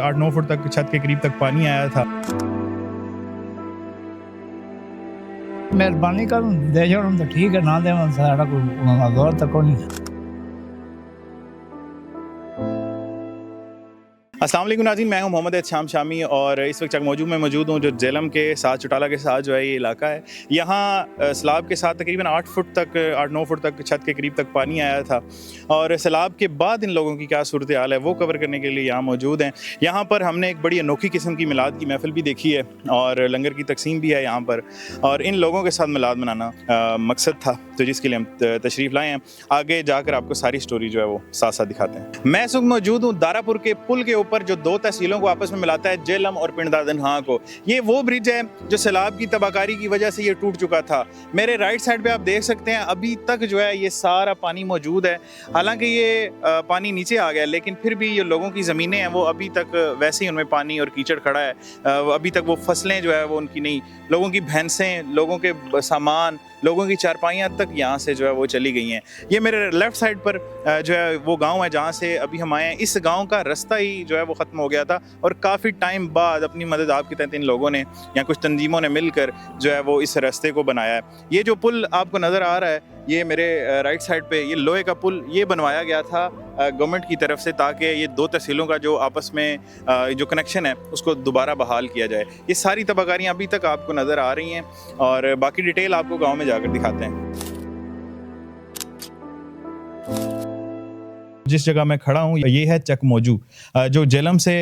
8-9 foot तक छत के करीब तक पानी आया था। ਮਿਹਰਬਾਨੀ ਕਰਨ ਦੇ ਜਾਣ ਤਾਂ ਠੀਕ ਹੈ, ਨਾ ਦੇਵਨ ਸਾਡਾ ਕੋਈ ਉਹਨਾਂ ਦਾ ਦੌਰ ਤੱਕ ਨਹੀਂ। अस्सलाम वालेकुम नाज़रीन, मैं हूं मोहम्मद एहतशाम शामी और इस वक्त चकमौजू में मौजूद हूं जो जेलम के साथ चौटाला के साथ जो है ये इलाका है। यहाँ सैलाब के साथ तकरीबन 8-9 फुट तक छत के करीब तक पानी आया था और सैलाब के बाद इन लोगों की क्या सूरत हाल है वो कवर करने के लिए यहाँ मौजूद हैं। यहाँ पर हमने एक बड़ी अनोखी किस्म की मिलाद की महफिल भी देखी है और लंगर की तकसीम भी है यहाँ पर, और इन लोगों के साथ मिलाद मनाना मकसद था, तो जिसके लिए हम तशरीफ़ लाए हैं। आगे जाकर आपको सारी स्टोरी जो है वो साथ साथ दिखाते हैं। मैं इस वक्त मौजूद हूँ दारापुर के पुल के ऊपर जो दो तहसीलों को आपस में मिलाता है, जेलम और पिंड दादनहा को। ये वो ब्रिज है जो सैलाब की तबाहकारी की वजह से ये टूट चुका था। मेरे राइट साइड पे आप देख सकते हैं अभी तक जो है ये सारा पानी मौजूद है। हालांकि ये पानी नीचे आ गया लेकिन फिर भी ये लोगों की ज़मीनें हैं वो अभी तक वैसे ही उनमें पानी और कीचड़ खड़ा है। अभी तक वो फसलें जो है वो उनकी नहीं, लोगों की भैंसें, लोगों के सामान, लोगों की चारपाइयाँ तक यहाँ से जो है वो चली गई हैं। ये मेरे लेफ़्ट साइड पर जो है वो गांव है जहाँ से अभी हम आए हैं। इस गांव का रास्ता ही जो है वो ख़त्म हो गया था और काफ़ी टाइम बाद अपनी मदद आपके तहत इन लोगों ने या कुछ तंजीमों ने मिलकर जो है वो इस रास्ते को बनाया है। ये जो पुल आपको नज़र आ रहा है ये मेरे राइट साइड पे, ये लोहे का पुल ये बनवाया गया था गवर्नमेंट की तरफ से ताकि ये दो तहसीलों का जो आपस में जो कनेक्शन है उसको दोबारा बहाल किया जाए। ये सारी तबाहकारियाँ अभी तक आपको नज़र आ रही हैं और बाकी डिटेल आपको गाँव में जाकर दिखाते हैं। जिस जगह मैं खड़ा हूँ ये है चकमौजू, जो जेलम से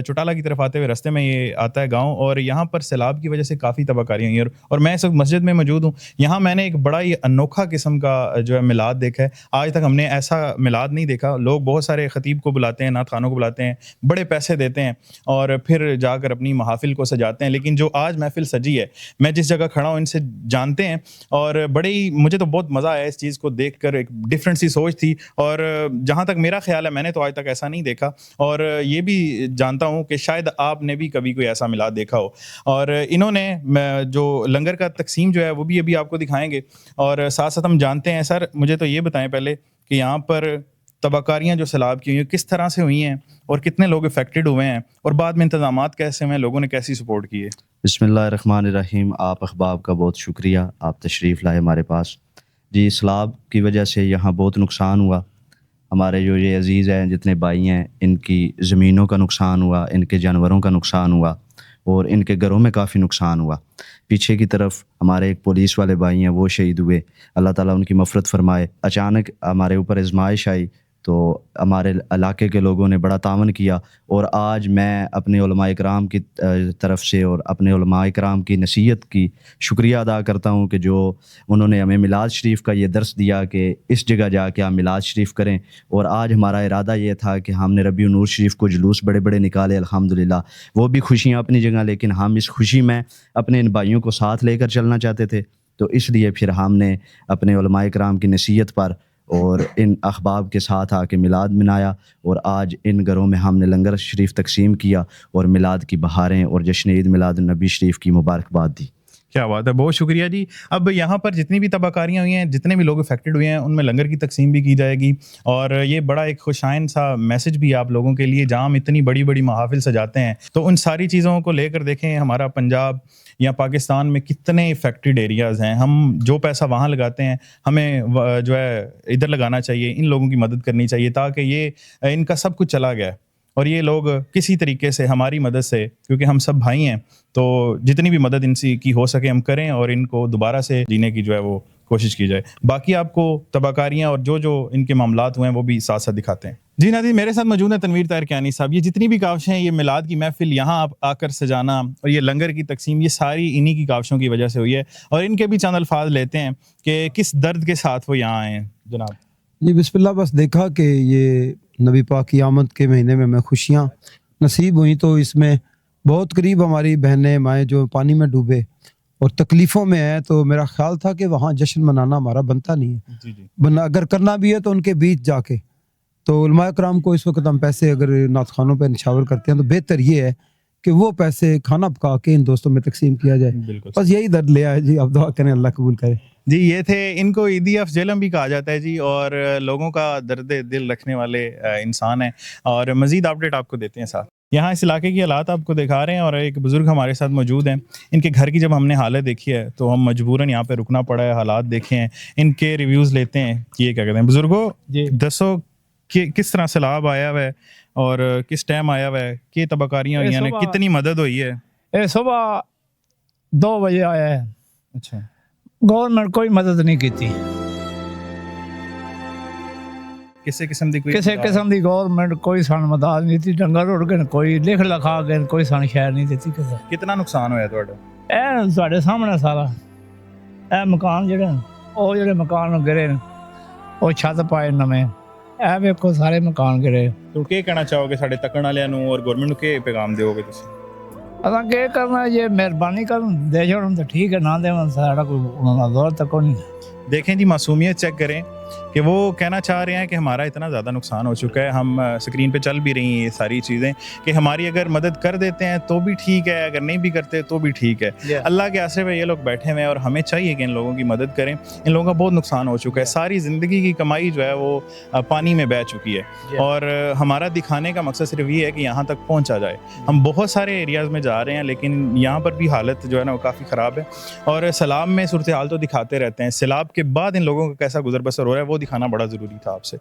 चौटाला की तरफ आते हुए रास्ते में ये आता है गांव, और यहाँ पर सैलाब की वजह से काफ़ी तबाहकारियाँ हुई हैं। और मैं इस वक्त मस्जिद में मौजूद हूँ। यहाँ मैंने एक बड़ा ही अनोखा किस्म का जो है मिलाद देखा है। आज तक हमने ऐसा मिलाद नहीं देखा। लोग बहुत सारे ख़तीब को बुलाते हैं, नात खानों को बुलाते हैं, बड़े पैसे देते हैं और फिर जाकर अपनी महफिल को सजाते हैं। लेकिन जो आज महफिल सजी है, मैं जिस जगह खड़ा हूँ इनसे जानते हैं और बड़े ही मुझे तो बहुत मज़ा आया इस चीज़ को देख कर। एक डिफरेंट सी सोच थी और जहाँ तक मेरा ख्याल है मैंने तो आज तक ऐसा नहीं देखा, और ये भी जानता हूँ कि शायद आपने भी कभी कोई ऐसा मिलाद देखा हो। और इन्होंने जो लंगर का तकसीम जो है वो भी अभी आपको दिखाएंगे और साथ साथ हम जानते हैं। सर मुझे तो ये बताएं पहले कि यहाँ पर तबाहकारियाँ जो सैलाब की हुई हैं किस तरह से हुई हैं और कितने लोग इफेक्टेड हुए हैं और बाद में इंतजामात कैसे हुए हैं, लोगों ने कैसी सपोर्ट की है। बिस्मिल्लाहिर्रहमानिर्रहीम। आप अहबाब का बहुत शुक्रिया, आप तशरीफ़ लाए हमारे पास। जी, सैलाब की वजह से यहाँ बहुत नुकसान हुआ। हमारे जो ये अज़ीज़ हैं, जितने भाई हैं, इनकी ज़मीनों का नुकसान हुआ, इनके जानवरों का नुकसान हुआ और इनके घरों में काफ़ी नुकसान हुआ। पीछे की तरफ हमारे एक पुलिस वाले भाई हैं, वो शहीद हुए, अल्लाह ताला उनकी मफ़रत फ़रमाए। अचानक हमारे ऊपर आज़माइश आई तो हमारे इलाके के लोगों ने बड़ा तावन किया और आज मैं अपने उलमाए इकराम की तरफ से और अपने उलमाए इकराम की नसीहत की शुक्रिया अदा करता हूँ कि जो उन्होंने हमें मिलाद शरीफ का ये दर्स दिया कि इस जगह जाके आप मिलाद शरीफ करें। और आज हमारा इरादा ये था कि हमने रबीउन नूर शरीफ को जुलूस बड़े बड़े निकाले, अल्हम्दुलिल्लाह। वो भी खुशियाँ अपनी जगह, लेकिन हम इस खुशी में अपने इन भाइयों को साथ लेकर चलना चाहते थे, तो इसलिए फिर हमने अपने उलमाए इकराम की नसीहत पर और इन अहबाब के साथ आके मिलाद मनाया और आज इन घरों में हमने लंगर शरीफ तकसीम किया और मिलाद की बहारें और जश्न ईद मिलाद नबी शरीफ की मुबारकबाद दी। क्या बात है, बहुत शुक्रिया जी। अब यहाँ पर जितनी भी तबाहकारियाँ हुई हैं, जितने भी लोग इफेक्टेड हुए हैं, उनमें लंगर की तकसीम भी की जाएगी और ये बड़ा एक खुशाइन सा मैसेज भी आप लोगों के लिए, जहाँ हम इतनी बड़ी बड़ी महफिल सजाते हैं तो उन सारी चीज़ों को लेकर देखें हमारा पंजाब या पाकिस्तान में कितने इफेक्टेड एरियाज़ हैं। हम जो पैसा वहाँ लगाते हैं हमें जो है इधर लगाना चाहिए, इन लोगों की मदद करनी चाहिए ताकि ये इनका सब कुछ चला गया और ये लोग किसी तरीके से हमारी मदद से, क्योंकि हम सब भाई हैं, तो जितनी भी मदद इनसे की हो सके हम करें और इनको दोबारा से जीने की जो है वो कोशिश की जाए। बाकी आपको तबाहकारियाँ और जो जो इनके मामलात हुए हैं वो भी साथ साथ दिखाते हैं। जी नाज़रीन, मेरे साथ मौजूद है तनवीर ताहिर कियानी साहब। ये जितनी भी काविशें हैं, ये मिलाद की महफिल यहाँ आप आकर सजाना और ये लंगर की तकसीम, ये सारी इन्हीं की काविशों की वजह से हुई है और इनके भी चंद अल्फाज लेते हैं कि किस दर्द के साथ वो यहाँ आए हैं। जनाब जी बिस्मिल्लाह, बस देखा कि ये नबी पाक की आमद के महीने में हमें खुशियाँ नसीब हुई, तो इसमें बहुत करीब हमारी बहनें माएँ जो पानी में डूबे और तकलीफ़ों में हैं, तो मेरा ख्याल था कि वहाँ जश्न मनाना हमारा बनता नहीं है। जी। अगर करना भी है तो उनके बीच जाके, तो उलमाए कराम को इस वक्त हम पैसे अगर नात खानों पर निछावर करते हैं तो बेहतर ये है کہ وہ پیسے کھانا پکا کے ان دوستوں میں تقسیم کیا جائے. بالکل بس یہی درد لے آئے جی, آپ دعا کریں اللہ قبول کرے. جی. یہ تھے, ان کو عیدی آف جہلم بھی کہا جاتا ہے جی, اور لوگوں کا درد دل رکھنے والے انسان ہیں. اور مزید اپڈیٹ آپ کو دیتے ہیں ساتھ. یہاں اس علاقے کی حالات آپ کو دکھا رہے ہیں, اور ایک بزرگ ہمارے ساتھ موجود ہیں. ان کے گھر کی جب ہم نے حالت دیکھی ہے تو ہم مجبوراً یہاں پہ رکنا پڑا ہے, حالات دیکھے ہیں, ان کے ریویوز لیتے ہیں. یہ کیا کہتے ہیں بزرگوں, جی دسو کہ کس طرح سیلاب آیا ہوا ہے اور کس ٹائم آیا ہوا ہے, کہ تباکاریاں ہوئی ہیں, کتنی مدد ہوئی ہے؟ یہ صبح 2 بجے آیا ہے. اچھا. گورنمنٹ کوئی مدد نہیں کی, کسی قسم دی کوئی کسی قسم دی گورنمنٹ کوئی سان مدد نہیں دیتی. ڈنگر اڑ گئے, کوئی لکھ لکھا گئے, کوئی سان شہر نہیں دیتی. کتنا نقصان ہویا تھوڑا؟ اے تواڈے سامنے سارا اے مکان جڑے او جڑے مکان گرے او چھت پائے نویں, اے ویکھو سارے مکان گرے. تو کی کہنا چاہو گے ساڈے تکن والےاں نوں اور گورنمنٹ نوں, کی پیغام دیو گے تسی؟ اساں کی کرنا, یہ مہربانی کرن دے چھوڑن تو ٹھیک ہے, نہ دےون ساڈا کوئی انہاں دا دور تک نہیں. دیکھیں جی, معصومیت چیک کریں کہ وہ کہنا چاہ رہے ہیں کہ ہمارا اتنا زیادہ نقصان ہو چکا ہے. ہم اسکرین پہ چل بھی رہی ہیں یہ ساری چیزیں کہ ہماری اگر مدد کر دیتے ہیں تو بھی ٹھیک ہے, اگر نہیں بھی کرتے تو بھی ٹھیک ہے. اللہ کے آسرے پہ یہ لوگ بیٹھے ہوئے ہیں اور ہمیں چاہیے کہ ان لوگوں کی مدد کریں. ان لوگوں کا بہت نقصان ہو چکا ہے, ساری زندگی کی کمائی جو ہے وہ پانی میں بہہ چکی ہے. اور ہمارا دکھانے کا مقصد صرف یہ ہے کہ یہاں تک پہنچا جائے. ہم بہت سارے ایریاز میں جا رہے ہیں لیکن یہاں پر بھی حالت جو ہے نا وہ کافی خراب ہے. اور سیلاب میں صورتحال تو دکھاتے رہتے ہیں, سیلاب کے بعد ان لوگوں کا کیسا گزر بسر ہو رہا ہے وہ دکھانا بڑا ضروری تھا آپ سے.